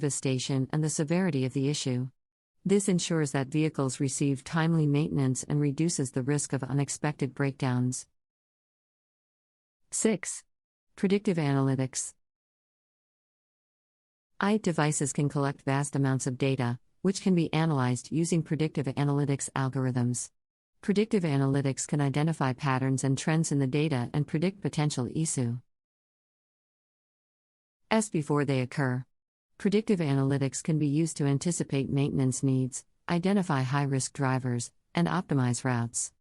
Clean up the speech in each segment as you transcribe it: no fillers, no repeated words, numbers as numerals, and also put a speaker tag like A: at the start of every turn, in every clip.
A: devastation and the severity of the issue. This ensures that vehicles receive timely maintenance and reduces the risk of unexpected breakdowns. 6. Predictive analytics. IoT devices can collect vast amounts of data, which can be analyzed using predictive analytics algorithms. Predictive analytics can identify patterns and trends in the data and predict potential issues before they occur. Predictive analytics can be used to anticipate maintenance needs, identify high-risk drivers, and optimize routes.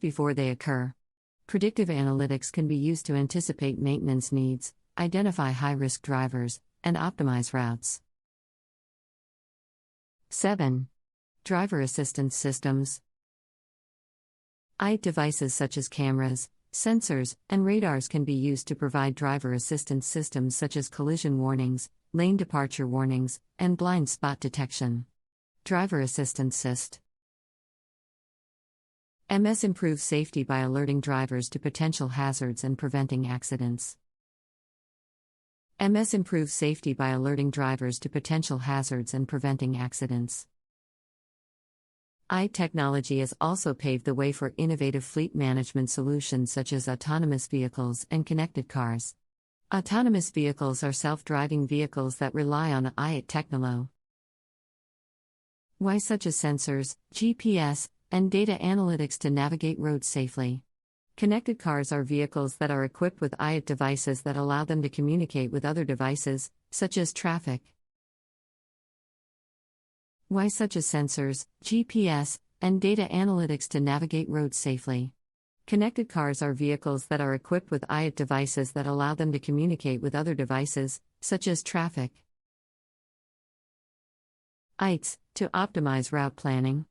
A: Before they occur. Predictive analytics can be used to anticipate maintenance needs, identify high-risk drivers, and optimize routes. 7. Driver assistance systems. IoT devices such as cameras, sensors, and radars can be used to provide driver assistance systems such as collision warnings, lane departure warnings, and blind spot detection. Driver assistance systems improves safety by alerting drivers to potential hazards and preventing accidents. Improves safety by alerting drivers to potential hazards and preventing accidents. IoT technology has also paved the way for innovative fleet management solutions such as autonomous vehicles and connected cars. Autonomous vehicles are self-driving vehicles that rely on IoT technology. Such as sensors, GPS, and data analytics to navigate roads safely. Connected cars are vehicles that are equipped with IoT devices that allow them to communicate with other devices, such as traffic. Such as sensors, GPS, and data analytics to navigate roads safely. Connected cars are vehicles that are equipped with IoT devices that allow them to communicate with other devices, such as traffic. IoTs, to optimize route planning.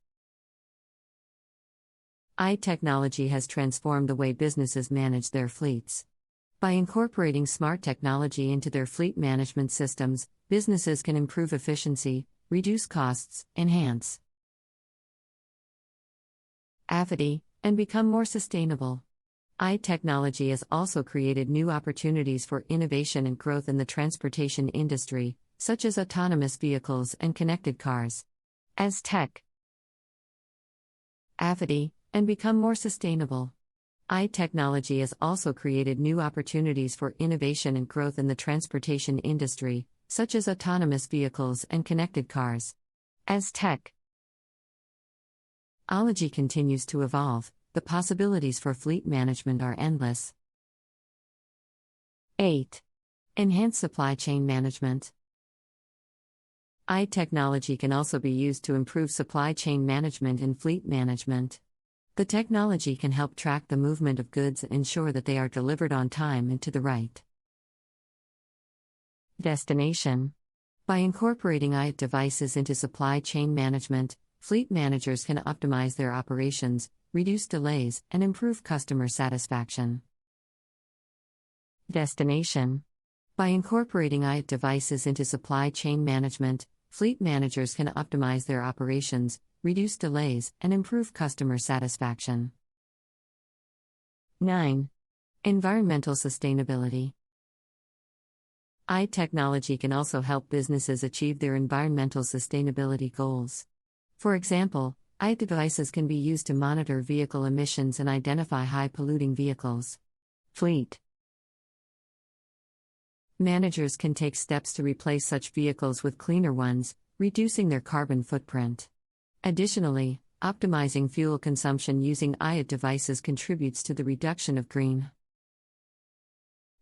A: IoT technology has transformed the way businesses manage their fleets. By incorporating smart technology into their fleet management systems, businesses can improve efficiency, reduce costs, enhance efficiency, and become more sustainable. IoT technology has also created new opportunities for innovation and growth in the transportation industry, such as autonomous vehicles and connected cars. As tech efficiency and become more sustainable. IoT technology has also created new opportunities for innovation and growth in the transportation industry, such as autonomous vehicles and connected cars. As technology continues to evolve, the possibilities for fleet management are endless. 8. Enhanced supply chain management. IoT technology can also be used to improve supply chain management and fleet management. The technology can help track the movement of goods and ensure that they are delivered on time and to the right destination. By incorporating IoT devices into supply chain management, fleet managers can optimize their operations, reduce delays, and improve customer satisfaction. Destination. By incorporating IoT devices into supply chain management, fleet managers can optimize their operations, reduce delays, and improve customer satisfaction. 9. Environmental sustainability. IoT technology can also help businesses achieve their environmental sustainability goals. For example, IoT devices can be used to monitor vehicle emissions and identify high-polluting vehicles. Fleet managers can take steps to replace such vehicles with cleaner ones, reducing their carbon footprint. Additionally, optimizing fuel consumption using IoT devices contributes to the reduction of greenhouse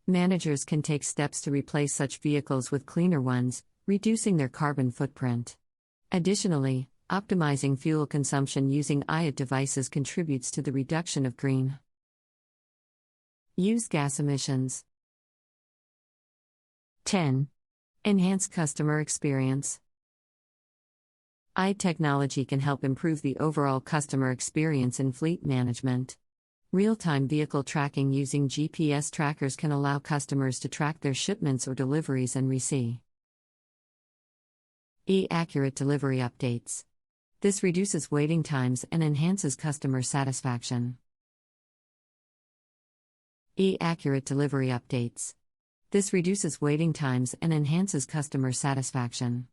A: managers can take steps to replace such vehicles with cleaner ones, reducing their carbon footprint. Additionally, optimizing fuel consumption using IoT devices contributes to the reduction of greenhouse gas emissions. 10. Enhance customer experience. IoT technology can help improve the overall customer experience in fleet management. Real-time vehicle tracking using GPS trackers can allow customers to track their shipments or deliveries and receive accurate delivery updates. This reduces waiting times and enhances customer satisfaction. Accurate delivery updates. This reduces waiting times and enhances customer satisfaction.